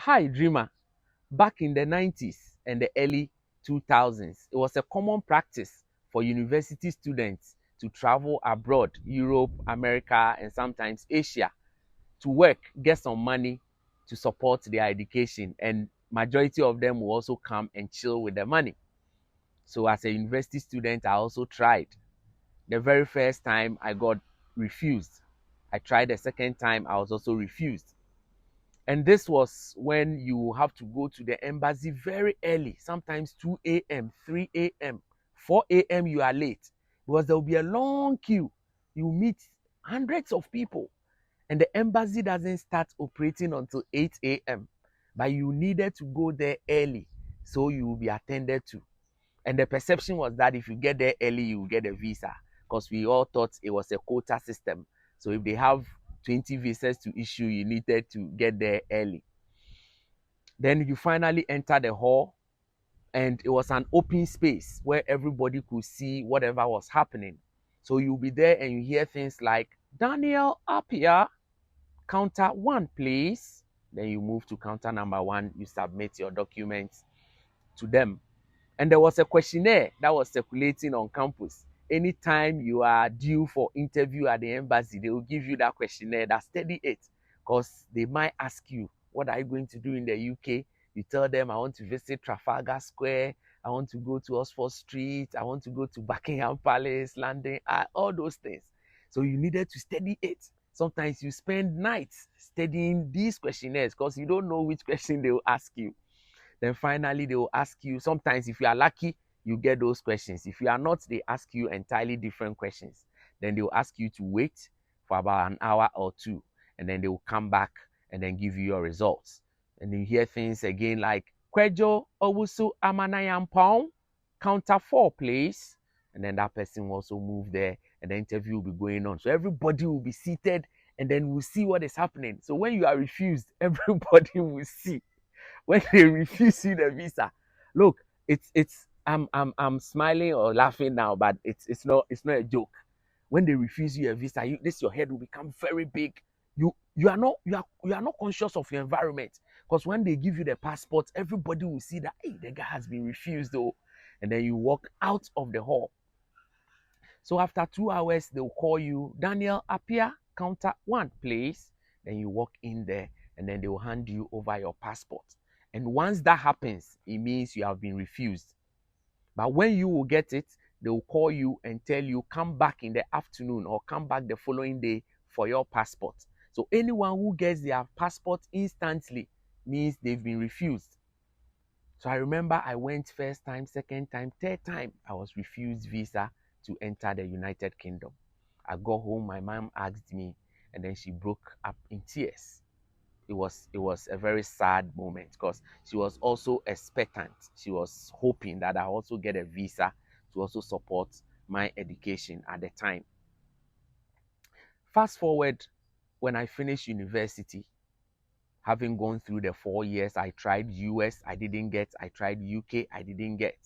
Hi, Dreamer. Back in the 90s and the early 2000s, it was a common practice for university students to travel abroad, Europe, America, and sometimes Asia, to work, get some money to support their education. And majority of them will also come and chill with the money. So as a university student, I also tried. The very first time I got refused. I tried the second time, I was also refused. And this was when you have to go to the embassy very early, sometimes 2 a.m., 3 a.m., 4 a.m. You are late because there will be a long queue. You meet hundreds of people, and the embassy doesn't start operating until 8 a.m. But you needed to go there early so you will be attended to. And the perception was that if you get there early, you will get a visa because we all thought it was a quota system. So if they have 20 visas to issue, you needed to get there early. Then you finally enter the hall, and it was an open space where everybody could see whatever was happening. So you'll be there and you hear things like, Daniel Appiah, counter one, please. Then you move to counter number one, you submit your documents to them. And there was a questionnaire that was circulating on campus. Anytime you are due for interview at the embassy, they will give you that questionnaire, that study it, because they might ask you, what are you going to do in the UK? You tell them, I want to visit Trafalgar Square, I want to go to Oxford Street, I want to go to Buckingham Palace, London, all those things. So you needed to study it. Sometimes you spend nights studying these questionnaires because you don't know which question they will ask you. Then finally, they will ask you, sometimes if you are lucky, you get those questions. If you are not, they ask you entirely different questions. Then they will ask you to wait for about an hour or two, and then they will come back and then give you your results. And you hear things again like, Kwejo Owusu Amanayampong, counter four, please. And then that person will also move there, and the interview will be going on. So everybody will be seated, and then we'll see what is happening. So when you are refused, everybody will see when they refuse you the visa. Look, it's I'm smiling or laughing now, but it's not a joke. When they refuse you a visa, your head will become very big. You are not conscious of your environment, because when they give you the passport, everybody will see that, hey, the guy has been refused though, and then you walk out of the hall. So after 2 hours, they'll call you, Daniel Appiah, counter one, please. Then you walk in there, and then they will hand you over your passport. And once that happens, it means you have been refused. But when you will get it, they will call you and tell you, come back in the afternoon or come back the following day for your passport. So anyone who gets their passport instantly means they've been refused. So I remember I went first time, second time, third time, I was refused visa to enter the United Kingdom. I got home, my mom asked me, and then she broke up in tears. It was a very sad moment because she was also expectant. She was hoping that I also get a visa to also support my education at the time. Fast forward, when I finished university, having gone through the 4 years, I tried US, I didn't get. I tried UK, I didn't get.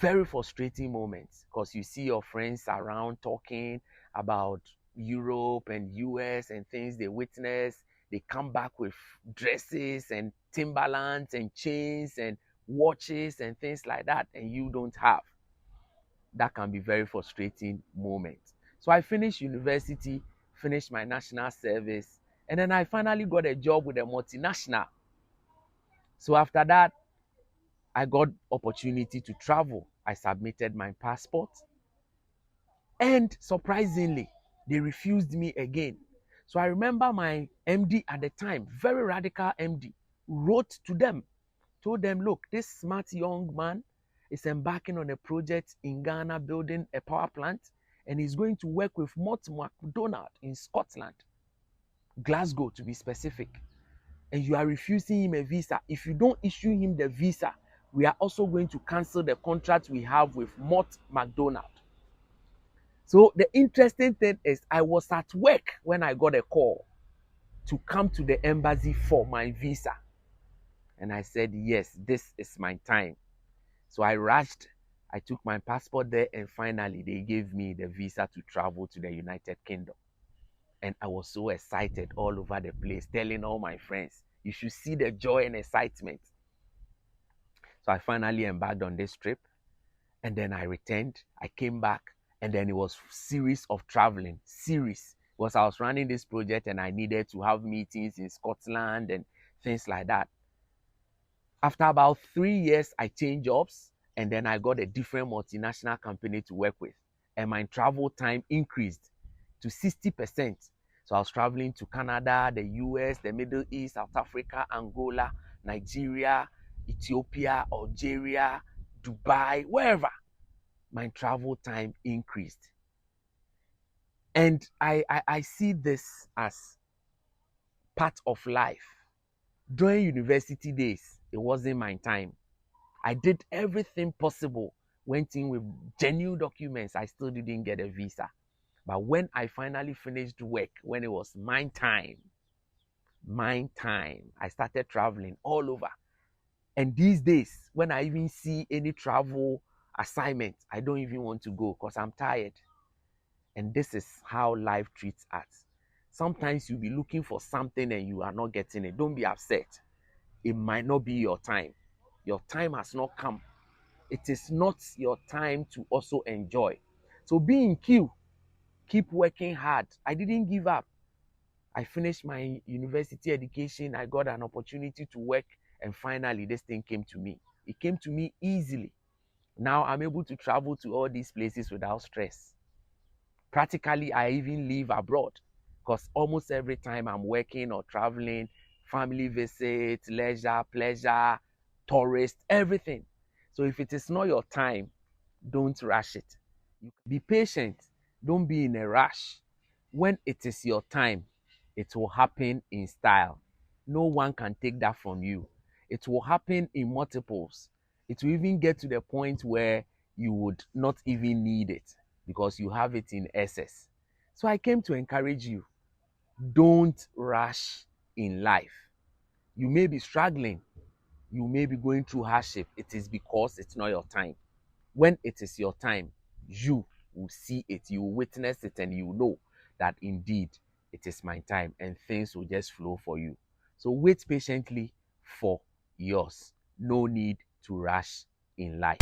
Very frustrating moments because you see your friends around talking about Europe and US and things they witness. They come back with dresses and Timberlands and chains and watches and things like that, and you don't have. That can be very frustrating moment. So I finished university, finished my national service, and then I finally got a job with a multinational. So after that, I got opportunity to travel. I submitted my passport, and surprisingly, they refused me again. So I remember my MD at the time, very radical MD, wrote to them, told them, look, this smart young man is embarking on a project in Ghana building a power plant, and he's going to work with Mott MacDonald in Scotland, Glasgow to be specific. And you are refusing him a visa. If you don't issue him the visa, we are also going to cancel the contract we have with Mott MacDonald. So the interesting thing is, I was at work when I got a call to come to the embassy for my visa. And I said, yes, this is my time. So I rushed. I took my passport there, and finally they gave me the visa to travel to the United Kingdom. And I was so excited all over the place, telling all my friends, You should see the joy and excitement. So I finally embarked on this trip, and then I returned. I came back, and then it was series of traveling. Series. Because I was running this project and I needed to have meetings in Scotland and things like that. After about 3 years, I changed jobs, and then I got a different multinational company to work with. And my travel time increased to 60%. So I was traveling to Canada, the US, the Middle East, South Africa, Angola, Nigeria, Ethiopia, Algeria, Dubai, wherever. My travel time increased. And I see this as part of life. During university days, it wasn't my time. I did everything possible, went in with genuine documents. I still didn't get a visa. But when I finally finished work, when it was my time, I started traveling all over. And these days, when I even see any travel assignment, I don't even want to go because I'm tired. And this is how life treats us. Sometimes you'll be looking for something and you are not getting it. Don't be upset. It might not be your time. Your time has not come. It is not your time to also enjoy. So be in queue. Keep working hard. I didn't give up. I finished my university education. I got an opportunity to work, and finally this thing came to me. It came to me easily. Now I'm able to travel to all these places without stress. Practically, I even live abroad because almost every time I'm working or traveling, family visits, leisure, pleasure, tourist, everything. So if it is not your time, don't rush it. Be patient. Don't be in a rush. When it is your time, it will happen in style. No one can take that from you. It will happen in multiples. It will even get to the point where you would not even need it because you have it in excess. So I came to encourage you. Don't rush in life. You may be struggling. You may be going through hardship. It is because it's not your time. When it is your time, you will see it, you will witness it, and you will know that indeed it is my time, and things will just flow for you. So wait patiently for yours. No need to rush in life.